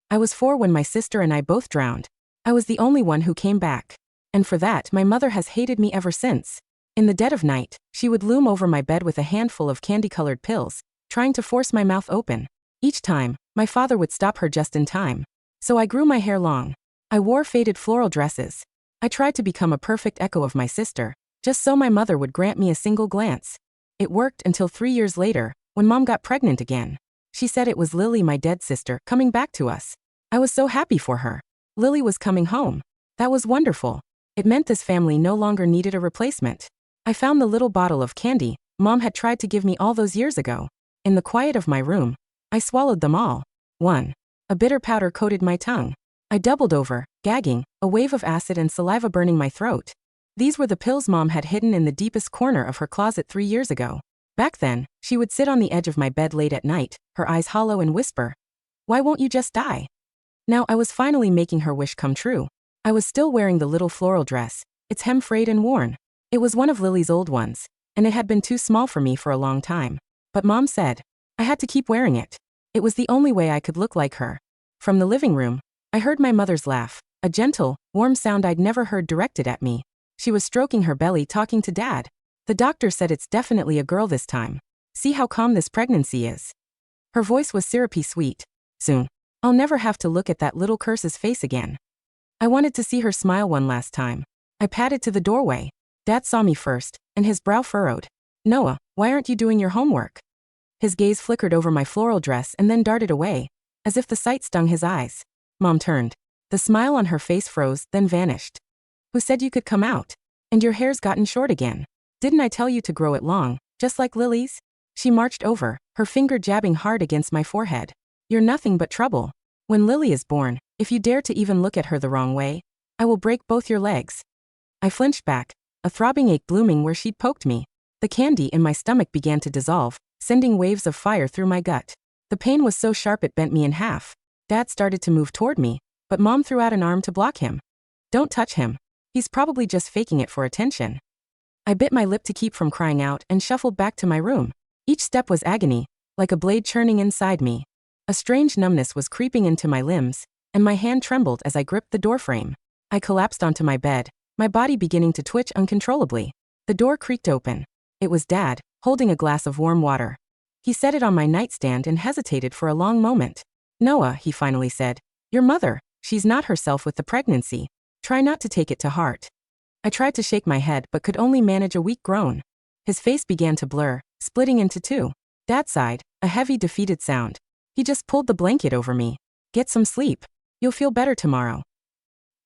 I was 4 when my sister and I both drowned. I was the only one who came back. And for that, my mother has hated me ever since. In the dead of night, she would loom over my bed with a handful of candy-colored pills, trying to force my mouth open. Each time, my father would stop her just in time. So I grew my hair long. I wore faded floral dresses. I tried to become a perfect echo of my sister, just so my mother would grant me a single glance. It worked until 3 years later, when Mom got pregnant again. She said it was Lily, my dead sister, coming back to us. I was so happy for her. Lily was coming home. That was wonderful. It meant this family no longer needed a replacement. I found the little bottle of candy Mom had tried to give me all those years ago. In the quiet of my room, I swallowed them all. 1. A bitter powder coated my tongue. I doubled over, gagging, a wave of acid and saliva burning my throat. These were the pills Mom had hidden in the deepest corner of her closet 3 years ago. Back then, she would sit on the edge of my bed late at night, her eyes hollow, and whisper, "Why won't you just die?" Now I was finally making her wish come true. I was still wearing the little floral dress, its hem frayed and worn. It was one of Lily's old ones, and it had been too small for me for a long time. But Mom said I had to keep wearing it. It was the only way I could look like her. From the living room, I heard my mother's laugh, a gentle, warm sound I'd never heard directed at me. She was stroking her belly, talking to Dad. "The doctor said it's definitely a girl this time. See how calm this pregnancy is." Her voice was syrupy sweet. "Soon, I'll never have to look at that little curse's face again." I wanted to see her smile one last time. I padded to the doorway. Dad saw me first, and his brow furrowed. "Noah, why aren't you doing your homework?" His gaze flickered over my floral dress and then darted away, as if the sight stung his eyes. Mom turned. The smile on her face froze, then vanished. "Who said you could come out? And your hair's gotten short again. Didn't I tell you to grow it long, just like Lily's?" She marched over, her finger jabbing hard against my forehead. "You're nothing but trouble. When Lily is born, if you dare to even look at her the wrong way, I will break both your legs." I flinched back, a throbbing ache blooming where she'd poked me. The candy in my stomach began to dissolve, sending waves of fire through my gut. The pain was so sharp it bent me in half. Dad started to move toward me, but Mom threw out an arm to block him. "Don't touch him. He's probably just faking it for attention." I bit my lip to keep from crying out and shuffled back to my room. Each step was agony, like a blade churning inside me. A strange numbness was creeping into my limbs, and my hand trembled as I gripped the doorframe. I collapsed onto my bed, my body beginning to twitch uncontrollably. The door creaked open. It was Dad, holding a glass of warm water. He set it on my nightstand and hesitated for a long moment. "Noah," he finally said, "your mother, she's not herself with the pregnancy. Try not to take it to heart." I tried to shake my head but could only manage a weak groan. His face began to blur, splitting into two. Dad sighed, a heavy, defeated sound. He just pulled the blanket over me. "Get some sleep. You'll feel better tomorrow."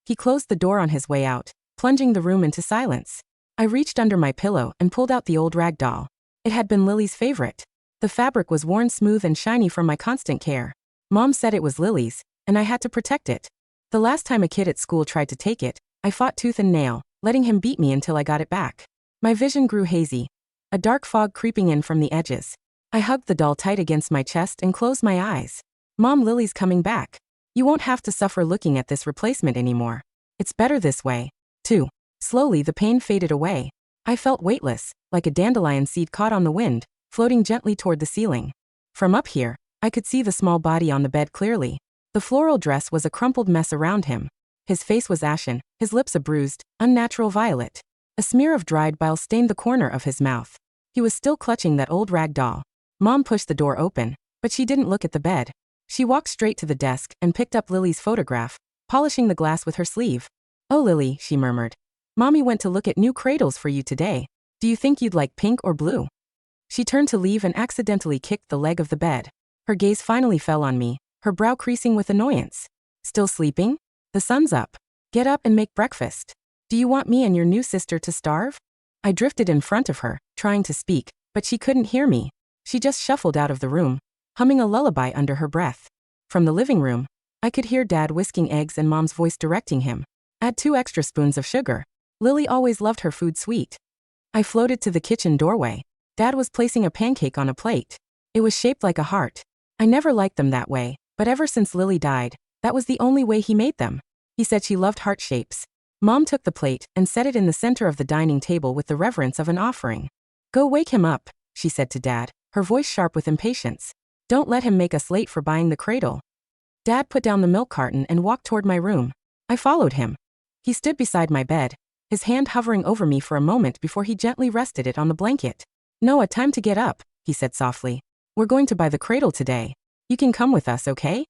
He closed the door on his way out, plunging the room into silence. I reached under my pillow and pulled out the old rag doll. It had been Lily's favorite. The fabric was worn smooth and shiny from my constant care. Mom said it was Lily's, and I had to protect it. The last time a kid at school tried to take it, I fought tooth and nail, letting him beat me until I got it back. My vision grew hazy, a dark fog creeping in from the edges. I hugged the doll tight against my chest and closed my eyes. "Mom, Lily's coming back. You won't have to suffer looking at this replacement anymore. It's better this way." 2. Slowly the pain faded away. I felt weightless, like a dandelion seed caught on the wind, floating gently toward the ceiling. From up here, I could see the small body on the bed clearly. The floral dress was a crumpled mess around him. His face was ashen, his lips a bruised, unnatural violet. A smear of dried bile stained the corner of his mouth. He was still clutching that old rag doll. Mom pushed the door open, but she didn't look at the bed. She walked straight to the desk and picked up Lily's photograph, polishing the glass with her sleeve. "Oh, Lily," she murmured. "Mommy went to look at new cradles for you today. Do you think you'd like pink or blue?" She turned to leave and accidentally kicked the leg of the bed. Her gaze finally fell on me, her brow creasing with annoyance. "Still sleeping? The sun's up. Get up and make breakfast. Do you want me and your new sister to starve?" I drifted in front of her, trying to speak, but she couldn't hear me. She just shuffled out of the room, humming a lullaby under her breath. From the living room, I could hear Dad whisking eggs and Mom's voice directing him. "Add 2 extra spoons of sugar. Lily always loved her food sweet." I floated to the kitchen doorway. Dad was placing a pancake on a plate. It was shaped like a heart. I never liked them that way, but ever since Lily died, that was the only way he made them. He said she loved heart shapes. Mom took the plate and set it in the center of the dining table with the reverence of an offering. "Go wake him up," she said to Dad, her voice sharp with impatience. "Don't let him make us late for buying the cradle." Dad put down the milk carton and walked toward my room. I followed him. He stood beside my bed, his hand hovering over me for a moment before he gently rested it on the blanket. "Noah, time to get up," he said softly. "We're going to buy the cradle today. You can come with us, okay?"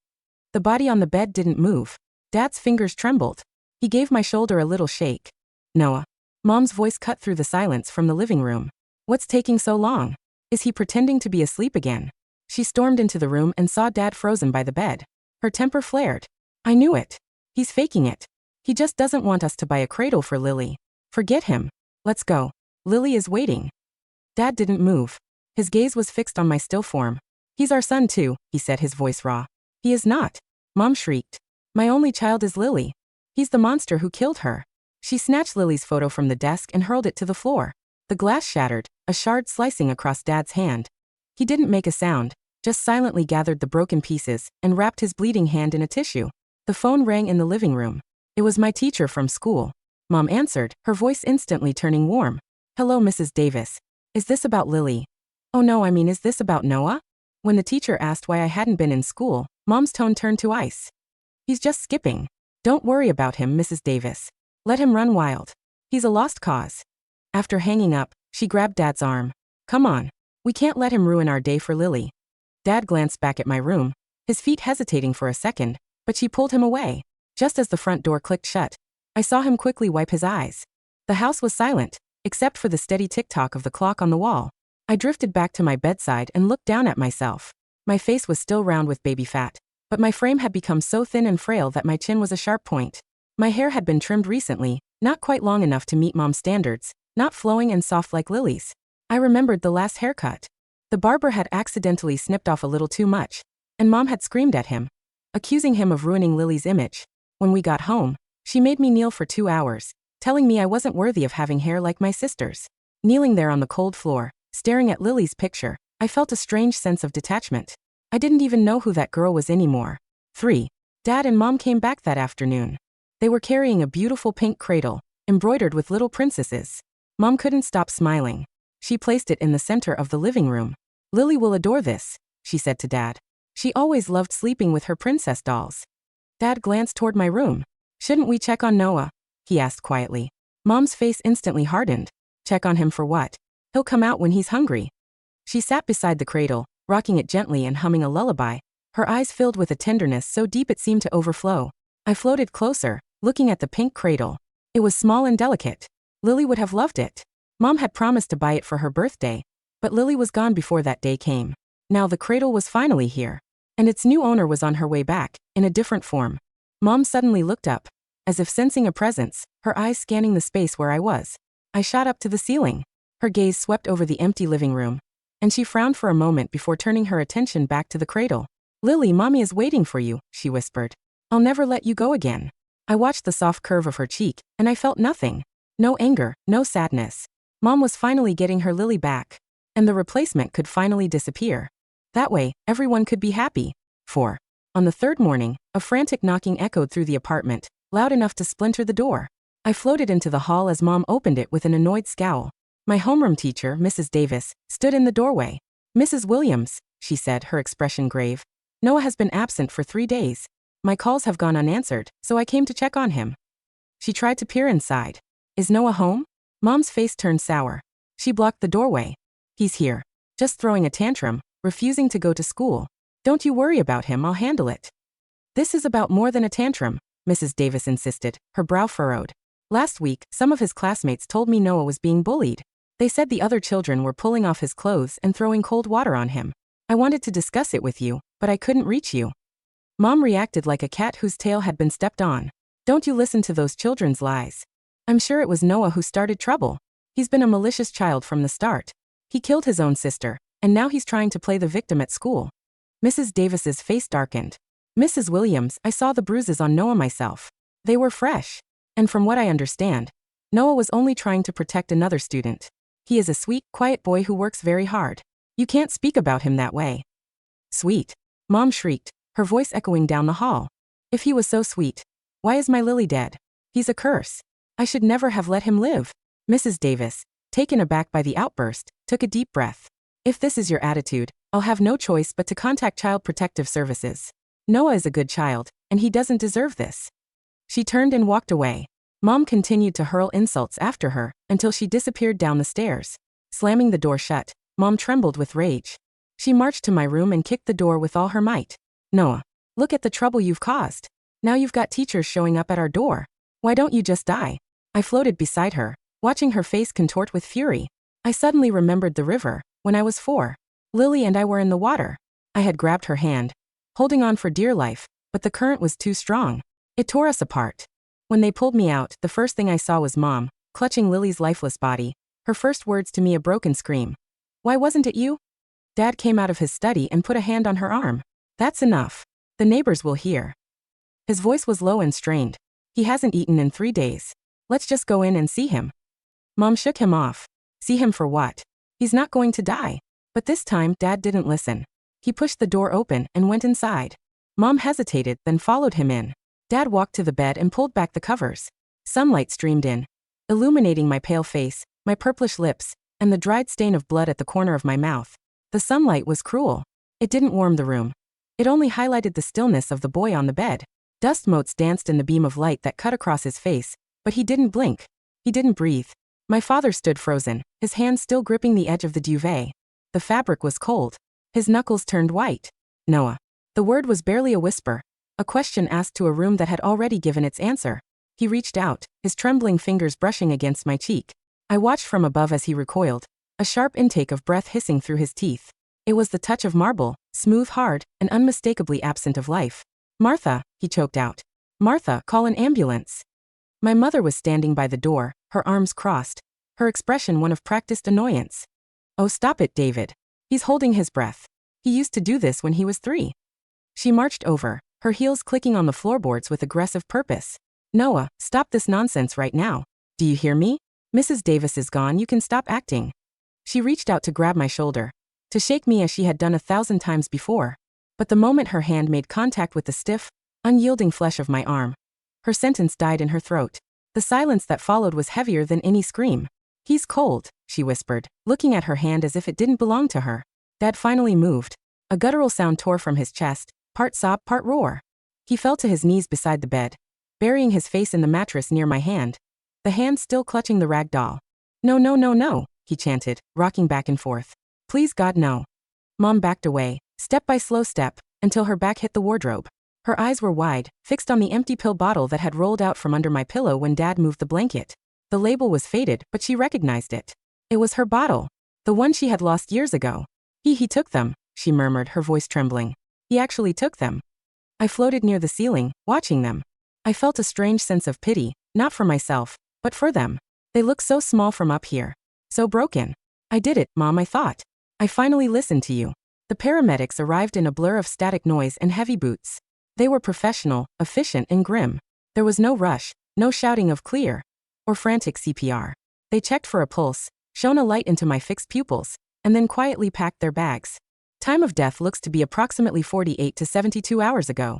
The body on the bed didn't move. Dad's fingers trembled. He gave my shoulder a little shake. "Noah." Mom's voice cut through the silence from the living room. "What's taking so long? Is he pretending to be asleep again?" She stormed into the room and saw Dad frozen by the bed. Her temper flared. "I knew it. He's faking it. He just doesn't want us to buy a cradle for Lily. Forget him. Let's go. Lily is waiting." Dad didn't move. His gaze was fixed on my still form. "He's our son too," he said, his voice raw. "He is not." Mom shrieked. "My only child is Lily. He's the monster who killed her." She snatched Lily's photo from the desk and hurled it to the floor. The glass shattered, a shard slicing across Dad's hand. He didn't make a sound, just silently gathered the broken pieces and wrapped his bleeding hand in a tissue. The phone rang in the living room. It was my teacher from school. Mom answered, her voice instantly turning warm. "Hello, Mrs. Davis. Is this about Lily?" "Oh no, I mean, is this about Noah?" When the teacher asked why I hadn't been in school, Mom's tone turned to ice. "He's just skipping. Don't worry about him, Mrs. Davis. Let him run wild. He's a lost cause." After hanging up, she grabbed Dad's arm. "Come on. We can't let him ruin our day for Lily." Dad glanced back at my room, his feet hesitating for a second, but she pulled him away. Just as the front door clicked shut, I saw him quickly wipe his eyes. The house was silent, except for the steady tick-tock of the clock on the wall. I drifted back to my bedside and looked down at myself. My face was still round with baby fat, but my frame had become so thin and frail that my chin was a sharp point. My hair had been trimmed recently, not quite long enough to meet Mom's standards, not flowing and soft like Lily's. I remembered the last haircut. The barber had accidentally snipped off a little too much, and Mom had screamed at him, accusing him of ruining Lily's image. When we got home, she made me kneel for 2 hours, telling me I wasn't worthy of having hair like my sister's. Kneeling there on the cold floor, staring at Lily's picture, I felt a strange sense of detachment. I didn't even know who that girl was anymore. 3. Dad and Mom came back that afternoon. They were carrying a beautiful pink cradle, embroidered with little princesses. Mom couldn't stop smiling. She placed it in the center of the living room. "Lily will adore this," she said to Dad. "She always loved sleeping with her princess dolls." Dad glanced toward my room. "Shouldn't we check on Noah?" he asked quietly. Mom's face instantly hardened. "Check on him for what? He'll come out when he's hungry." She sat beside the cradle, rocking it gently and humming a lullaby, her eyes filled with a tenderness so deep it seemed to overflow. I floated closer, looking at the pink cradle. It was small and delicate. Lily would have loved it. Mom had promised to buy it for her birthday, but Lily was gone before that day came. Now the cradle was finally here, and its new owner was on her way back, in a different form. Mom suddenly looked up, as if sensing a presence, her eyes scanning the space where I was. I shot up to the ceiling. Her gaze swept over the empty living room, and she frowned for a moment before turning her attention back to the cradle. "Lily, Mommy is waiting for you," she whispered. "I'll never let you go again." I watched the soft curve of her cheek, and I felt nothing. No anger, no sadness. Mom was finally getting her Lily back, and the replacement could finally disappear. That way, everyone could be happy. 4. On the third morning, a frantic knocking echoed through the apartment, loud enough to splinter the door. I floated into the hall as Mom opened it with an annoyed scowl. My homeroom teacher, Mrs. Davis, stood in the doorway. "Mrs. Williams," she said, her expression grave. "Noah has been absent for 3 days. My calls have gone unanswered, so I came to check on him." She tried to peer inside. "Is Noah home?" Mom's face turned sour. She blocked the doorway. "He's here. Just throwing a tantrum, refusing to go to school. Don't you worry about him, I'll handle it." "This is about more than a tantrum," Mrs. Davis insisted, her brow furrowed. "Last week, some of his classmates told me Noah was being bullied. They said the other children were pulling off his clothes and throwing cold water on him. I wanted to discuss it with you, but I couldn't reach you." Mom reacted like a cat whose tail had been stepped on. "Don't you listen to those children's lies. I'm sure it was Noah who started trouble. He's been a malicious child from the start. He killed his own sister, and now he's trying to play the victim at school." Mrs. Davis's face darkened. "Mrs. Williams, I saw the bruises on Noah myself. They were fresh. And from what I understand, Noah was only trying to protect another student. He is a sweet, quiet boy who works very hard. You can't speak about him that way." "Sweet?" Mom shrieked, her voice echoing down the hall. "If he was so sweet, why is my Lily dead? He's a curse. I should never have let him live." Mrs. Davis, taken aback by the outburst, took a deep breath. "If this is your attitude, I'll have no choice but to contact Child Protective Services." Noah is a good child, and he doesn't deserve this. She turned and walked away. Mom continued to hurl insults after her until she disappeared down the stairs. Slamming the door shut, Mom trembled with rage. She marched to my room and kicked the door with all her might. Noah, look at the trouble you've caused. Now you've got teachers showing up at our door. Why don't you just die? I floated beside her, watching her face contort with fury. I suddenly remembered the river, when I was 4. Lily and I were in the water. I had grabbed her hand, holding on for dear life, but the current was too strong. It tore us apart. When they pulled me out, the first thing I saw was Mom, clutching Lily's lifeless body, her first words to me a broken scream. Why wasn't it you? Dad came out of his study and put a hand on her arm. That's enough. The neighbors will hear. His voice was low and strained. He hasn't eaten in 3 days. Let's just go in and see him. Mom shook him off. See him for what? He's not going to die. But this time, Dad didn't listen. He pushed the door open and went inside. Mom hesitated, then followed him in. Dad walked to the bed and pulled back the covers. Sunlight streamed in, illuminating my pale face, my purplish lips, and the dried stain of blood at the corner of my mouth. The sunlight was cruel. It didn't warm the room. It only highlighted the stillness of the boy on the bed. Dust motes danced in the beam of light that cut across his face, but he didn't blink. He didn't breathe. My father stood frozen, his hand still gripping the edge of the duvet. The fabric was cold. His knuckles turned white. Noah. The word was barely a whisper, a question asked to a room that had already given its answer. He reached out, his trembling fingers brushing against my cheek. I watched from above as he recoiled, a sharp intake of breath hissing through his teeth. It was the touch of marble, smooth, hard, and unmistakably absent of life. Martha, he choked out. Martha, call an ambulance. My mother was standing by the door, her arms crossed, her expression one of practiced annoyance. Oh, stop it, David. He's holding his breath. He used to do this when he was 3. She marched over, her heels clicking on the floorboards with aggressive purpose. Noah, stop this nonsense right now. Do you hear me? Mrs. Davis is gone, you can stop acting. She reached out to grab my shoulder, to shake me as she had done 1,000 times before. But the moment her hand made contact with the stiff, unyielding flesh of my arm, her sentence died in her throat. The silence that followed was heavier than any scream. He's cold, she whispered, looking at her hand as if it didn't belong to her. Dad finally moved. A guttural sound tore from his chest, part sob, part roar. He fell to his knees beside the bed, burying his face in the mattress near my hand, the hand still clutching the rag doll. No, no, no, no, he chanted, rocking back and forth. Please God, no. Mom backed away, step by slow step, until her back hit the wardrobe. Her eyes were wide, fixed on the empty pill bottle that had rolled out from under my pillow when Dad moved the blanket. The label was faded, but she recognized it. It was her bottle, the one she had lost years ago. He took them, she murmured, her voice trembling. He actually took them. I floated near the ceiling, watching them. I felt a strange sense of pity, not for myself, but for them. They looked so small from up here. So broken. I did it, Mom, I thought. I finally listened to you. The paramedics arrived in a blur of static noise and heavy boots. They were professional, efficient, and grim. There was no rush, no shouting of clear, or frantic CPR. They checked for a pulse, shone a light into my fixed pupils, and then quietly packed their bags. Time of death looks to be approximately 48 to 72 hours ago.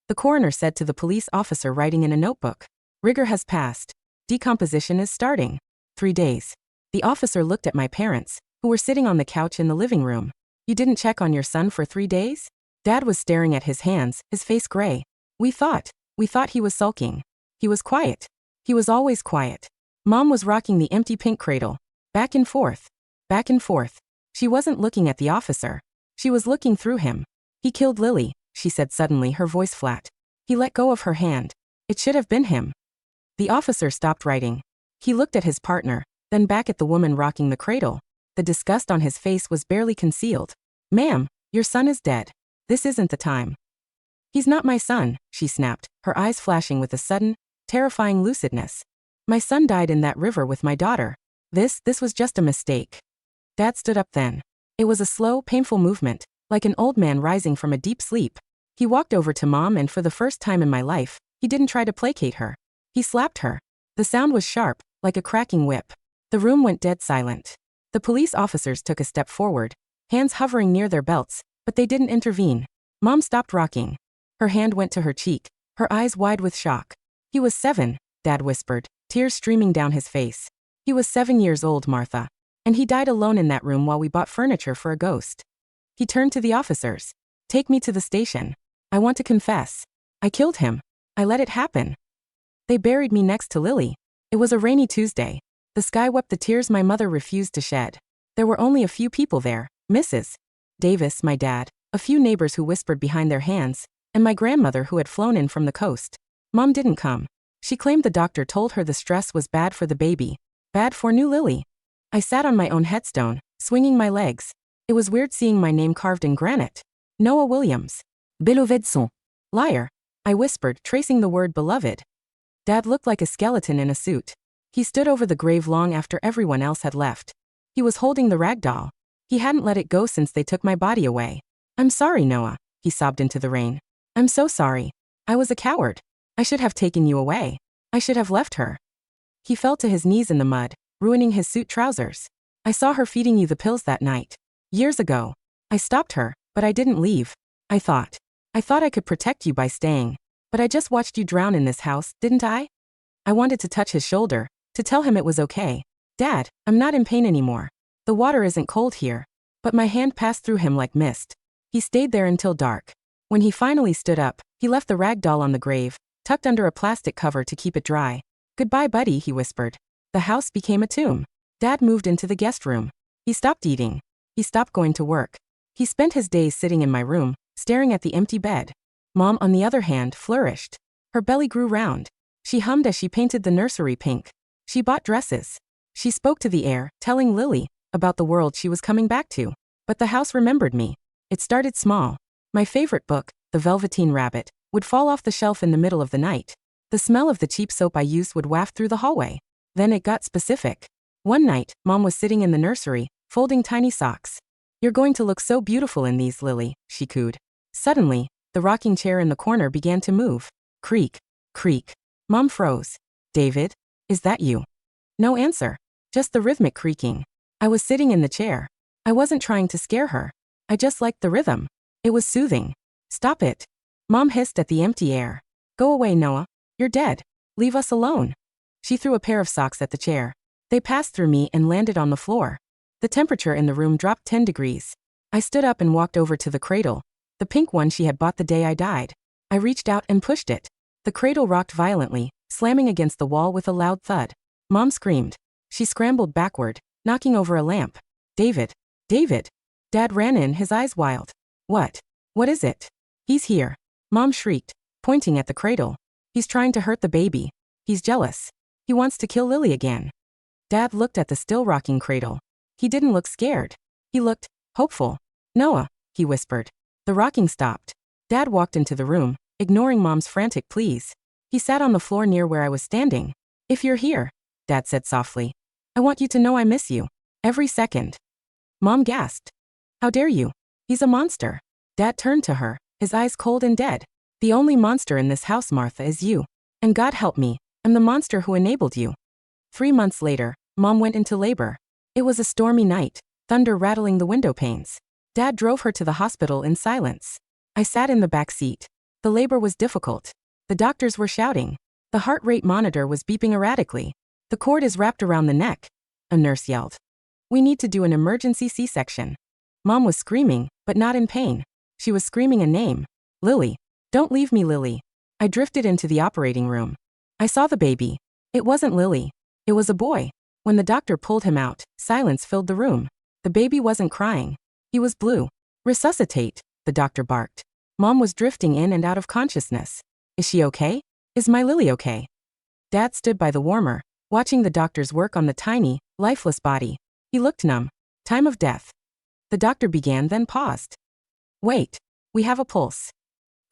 The coroner said to the police officer writing in a notebook. Rigor has passed. Decomposition is starting. 3 days. The officer looked at my parents, who were sitting on the couch in the living room. You didn't check on your son for 3 days? Dad was staring at his hands, his face gray. We thought he was sulking. He was quiet. He was always quiet. Mom was rocking the empty pink cradle. Back and forth. Back and forth. She wasn't looking at the officer. She was looking through him. He killed Lily, she said suddenly, her voice flat. He let go of her hand. It should have been him. The officer stopped writing. He looked at his partner, then back at the woman rocking the cradle. The disgust on his face was barely concealed. Ma'am, your son is dead. This isn't the time. He's not my son, she snapped, her eyes flashing with a sudden, terrifying lucidness. My son died in that river with my daughter. This was just a mistake. Dad stood up then. It was a slow, painful movement, like an old man rising from a deep sleep. He walked over to Mom and for the first time in my life, he didn't try to placate her. He slapped her. The sound was sharp, like a cracking whip. The room went dead silent. The police officers took a step forward, hands hovering near their belts, but they didn't intervene. Mom stopped rocking. Her hand went to her cheek, her eyes wide with shock. He was 7, Dad whispered, tears streaming down his face. He was 7 years old, Martha. And he died alone in that room while we bought furniture for a ghost. He turned to the officers. Take me to the station. I want to confess. I killed him. I let it happen. They buried me next to Lily. It was a rainy Tuesday. The sky wept the tears my mother refused to shed. There were only a few people there, Mrs. Davis, my dad, a few neighbors who whispered behind their hands, and my grandmother who had flown in from the coast. Mom didn't come. She claimed the doctor told her the stress was bad for the baby, bad for new Lily. I sat on my own headstone, swinging my legs. It was weird seeing my name carved in granite. Noah Williams. Beloved son. Liar. I whispered, tracing the word beloved. Dad looked like a skeleton in a suit. He stood over the grave long after everyone else had left. He was holding the rag doll. He hadn't let it go since they took my body away. I'm sorry, Noah, he sobbed into the rain. I'm so sorry. I was a coward. I should have taken you away. I should have left her. He fell to his knees in the mud, ruining his suit trousers. I saw her feeding you the pills that night. Years ago. I stopped her, but I didn't leave. I thought I could protect you by staying. But I just watched you drown in this house, didn't I? I wanted to touch his shoulder, to tell him it was okay. Dad, I'm not in pain anymore. The water isn't cold here. But my hand passed through him like mist. He stayed there until dark. When he finally stood up, he left the rag doll on the grave, tucked under a plastic cover to keep it dry. Goodbye, buddy, he whispered. The house became a tomb. Dad moved into the guest room. He stopped eating. He stopped going to work. He spent his days sitting in my room, staring at the empty bed. Mom, on the other hand, flourished. Her belly grew round. She hummed as she painted the nursery pink. She bought dresses. She spoke to the air, telling Lily about the world she was coming back to. But the house remembered me. It started small. My favorite book, The Velveteen Rabbit, would fall off the shelf in the middle of the night. The smell of the cheap soap I used would waft through the hallway. Then it got specific. One night, Mom was sitting in the nursery, folding tiny socks. You're going to look so beautiful in these, Lily, she cooed. Suddenly, the rocking chair in the corner began to move. Creak, creak. Mom froze. David? Is that you? No answer. Just the rhythmic creaking. I was sitting in the chair. I wasn't trying to scare her. I just liked the rhythm. It was soothing. Stop it. Mom hissed at the empty air. Go away, Noah. You're dead. Leave us alone. She threw a pair of socks at the chair. They passed through me and landed on the floor. The temperature in the room dropped 10 degrees. I stood up and walked over to the cradle. The pink one she had bought the day I died. I reached out and pushed it. The cradle rocked violently, slamming against the wall with a loud thud. Mom screamed. She scrambled backward, knocking over a lamp. David. David. Dad ran in, his eyes wild. What? What is it? He's here. Mom shrieked, pointing at the cradle. He's trying to hurt the baby. He's jealous. He wants to kill Lily again. Dad looked at the still rocking cradle. He didn't look scared. He looked hopeful. Noah, he whispered. The rocking stopped. Dad walked into the room, ignoring Mom's frantic pleas. He sat on the floor near where I was standing. If you're here, Dad said softly, I want you to know I miss you. Every second. Mom gasped. How dare you? He's a monster. Dad turned to her, his eyes cold and dead. The only monster in this house, Martha, is you. And God help me, I'm the monster who enabled you. 3 months later, Mom went into labor. It was a stormy night, thunder rattling the window panes. Dad drove her to the hospital in silence. I sat in the back seat. The labor was difficult. The doctors were shouting. The heart rate monitor was beeping erratically. The cord is wrapped around the neck, a nurse yelled. We need to do an emergency C-section. Mom was screaming, but not in pain. She was screaming a name. Lily. Don't leave me, Lily. I drifted into the operating room. I saw the baby. It wasn't Lily. It was a boy. When the doctor pulled him out, silence filled the room. The baby wasn't crying. He was blue. Resuscitate, the doctor barked. Mom was drifting in and out of consciousness. Is she okay? Is my Lily okay? Dad stood by the warmer, watching the doctors work on the tiny, lifeless body. He looked numb. Time of death. The doctor began, then paused. Wait. We have a pulse.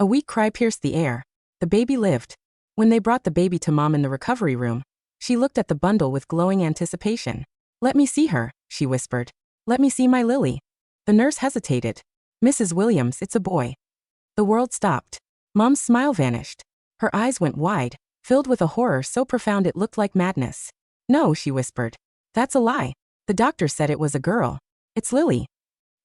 A weak cry pierced the air. The baby lived. When they brought the baby to Mom in the recovery room, she looked at the bundle with glowing anticipation. Let me see her, she whispered. Let me see my Lily. The nurse hesitated. Mrs. Williams, it's a boy. The world stopped. Mom's smile vanished. Her eyes went wide, filled with a horror so profound it looked like madness. No, she whispered. That's a lie. The doctor said it was a girl. It's Lily.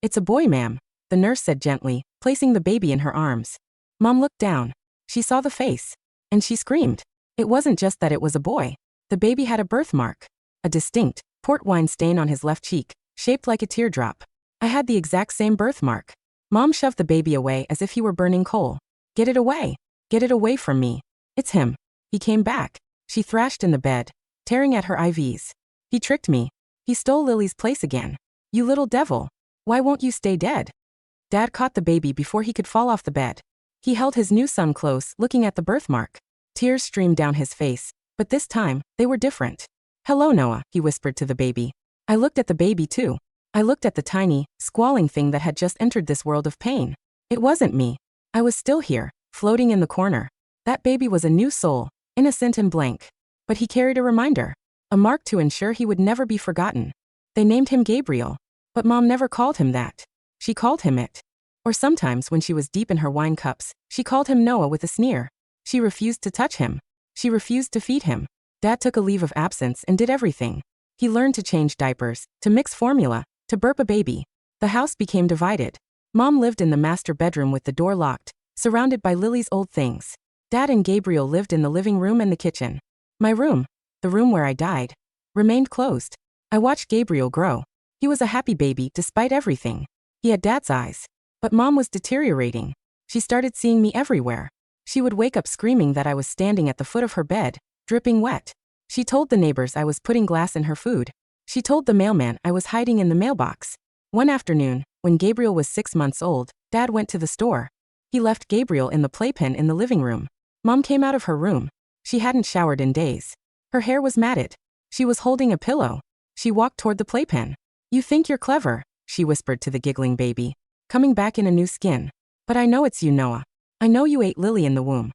It's a boy, ma'am, the nurse said gently, placing the baby in her arms. Mom looked down. She saw the face. And she screamed. It wasn't just that it was a boy. The baby had a birthmark. A distinct, port wine stain on his left cheek, shaped like a teardrop. I had the exact same birthmark. Mom shoved the baby away as if he were burning coal. Get it away. Get it away from me. It's him. He came back. She thrashed in the bed, tearing at her IVs. He tricked me. He stole Lily's place again. You little devil. Why won't you stay dead? Dad caught the baby before he could fall off the bed. He held his new son close, looking at the birthmark. Tears streamed down his face, but this time, they were different. Hello, Noah, he whispered to the baby. I looked at the baby too. I looked at the tiny, squalling thing that had just entered this world of pain. It wasn't me. I was still here, floating in the corner. That baby was a new soul, innocent and blank. But he carried a reminder, a mark to ensure he would never be forgotten. They named him Gabriel. But Mom never called him that. She called him it. Or sometimes when she was deep in her wine cups, she called him Noah with a sneer. She refused to touch him. She refused to feed him. Dad took a leave of absence and did everything. He learned to change diapers, to mix formula, to burp a baby. The house became divided. Mom lived in the master bedroom with the door locked, surrounded by Lily's old things. Dad and Gabriel lived in the living room and the kitchen. My room, the room where I died, remained closed. I watched Gabriel grow. He was a happy baby despite everything. He had Dad's eyes. But Mom was deteriorating. She started seeing me everywhere. She would wake up screaming that I was standing at the foot of her bed, dripping wet. She told the neighbors I was putting glass in her food. She told the mailman I was hiding in the mailbox. One afternoon, when Gabriel was 6 months old, Dad went to the store. He left Gabriel in the playpen in the living room. Mom came out of her room. She hadn't showered in days. Her hair was matted. She was holding a pillow. She walked toward the playpen. You think you're clever, she whispered to the giggling baby, coming back in a new skin. But I know it's you, Noah. I know you ate Lily in the womb.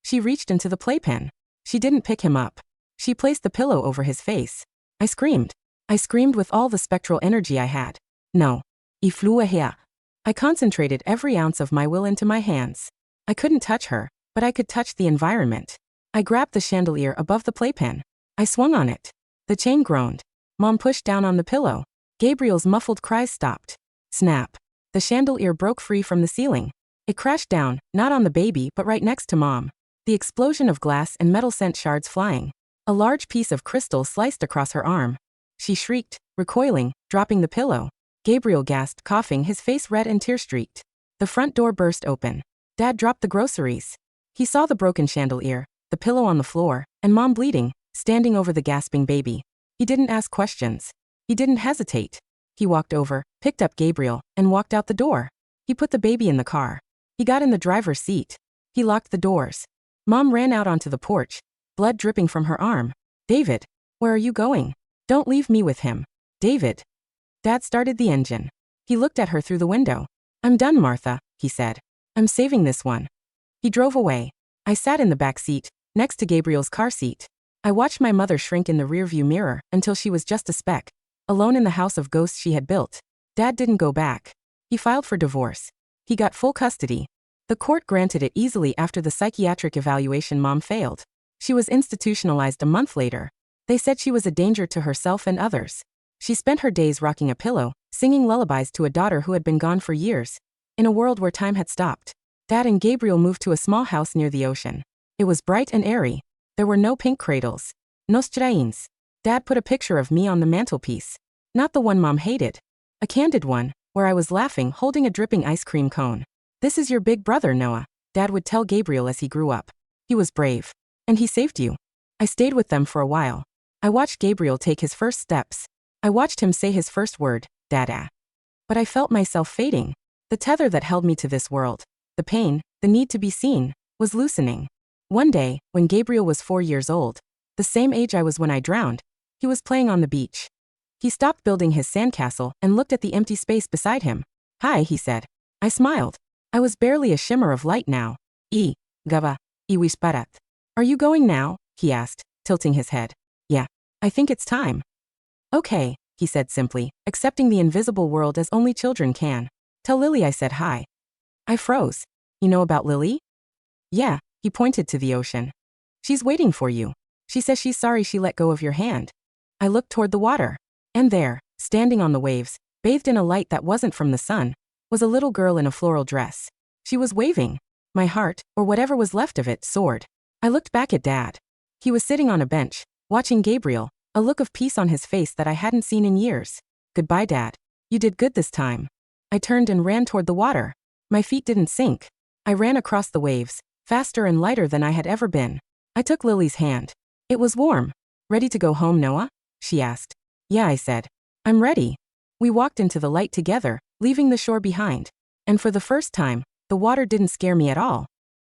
She reached into the playpen. She didn't pick him up. She placed the pillow over his face. I screamed. I screamed with all the spectral energy I had. No. I flew her. I concentrated every ounce of my will into my hands. I couldn't touch her, but I could touch the environment. I grabbed the chandelier above the playpen. I swung on it. The chain groaned. Mom pushed down on the pillow. Gabriel's muffled cries stopped. Snap. The chandelier broke free from the ceiling. It crashed down, not on the baby but right next to Mom. The explosion of glass and metal sent shards flying. A large piece of crystal sliced across her arm. She shrieked, recoiling, dropping the pillow. Gabriel gasped, coughing, his face red and tear-streaked. The front door burst open. Dad dropped the groceries. He saw the broken chandelier, the pillow on the floor, and Mom bleeding, standing over the gasping baby. He didn't ask questions. He didn't hesitate. He walked over, picked up Gabriel, and walked out the door. He put the baby in the car. He got in the driver's seat. He locked the doors. Mom ran out onto the porch, blood dripping from her arm. David, where are you going? Don't leave me with him. David. Dad started the engine. He looked at her through the window. I'm done, Martha, he said. I'm saving this one. He drove away. I sat in the back seat, next to Gabriel's car seat. I watched my mother shrink in the rearview mirror until she was just a speck, alone in the house of ghosts she had built. Dad didn't go back. He filed for divorce. He got full custody. The court granted it easily after the psychiatric evaluation. Mom failed. She was institutionalized a month later. They said she was a danger to herself and others. She spent her days rocking a pillow, singing lullabies to a daughter who had been gone for years, in a world where time had stopped. Dad and Gabriel moved to a small house near the ocean. It was bright and airy. There were no pink cradles. No strains. Dad put a picture of me on the mantelpiece. Not the one Mom hated. A candid one, where I was laughing, holding a dripping ice cream cone. This is your big brother, Noah, Dad would tell Gabriel as he grew up. He was brave. And he saved you. I stayed with them for a while. I watched Gabriel take his first steps. I watched him say his first word, Dada. But I felt myself fading. The tether that held me to this world, the pain, the need to be seen, was loosening. One day, when Gabriel was 4 years old, the same age I was when I drowned, he was playing on the beach. He stopped building his sandcastle and looked at the empty space beside him. Hi, he said. I smiled. I was barely a shimmer of light now. Gava, iwisparat. Are you going now? He asked, tilting his head. Yeah. I think it's time. Okay, he said simply, accepting the invisible world as only children can. Tell Lily I said hi. I froze. You know about Lily? Yeah, he pointed to the ocean. She's waiting for you. She says she's sorry she let go of your hand. I looked toward the water. And there, standing on the waves, bathed in a light that wasn't from the sun, was a little girl in a floral dress. She was waving. My heart, or whatever was left of it, soared. I looked back at Dad. He was sitting on a bench, watching Gabriel, a look of peace on his face that I hadn't seen in years. Goodbye, Dad. You did good this time. I turned and ran toward the water. My feet didn't sink. I ran across the waves, faster and lighter than I had ever been. I took Lily's hand. It was warm. Ready to go home, Noah? She asked. Yeah, I said. I'm ready. We walked into the light together, leaving the shore behind. And for the first time, the water didn't scare me at all.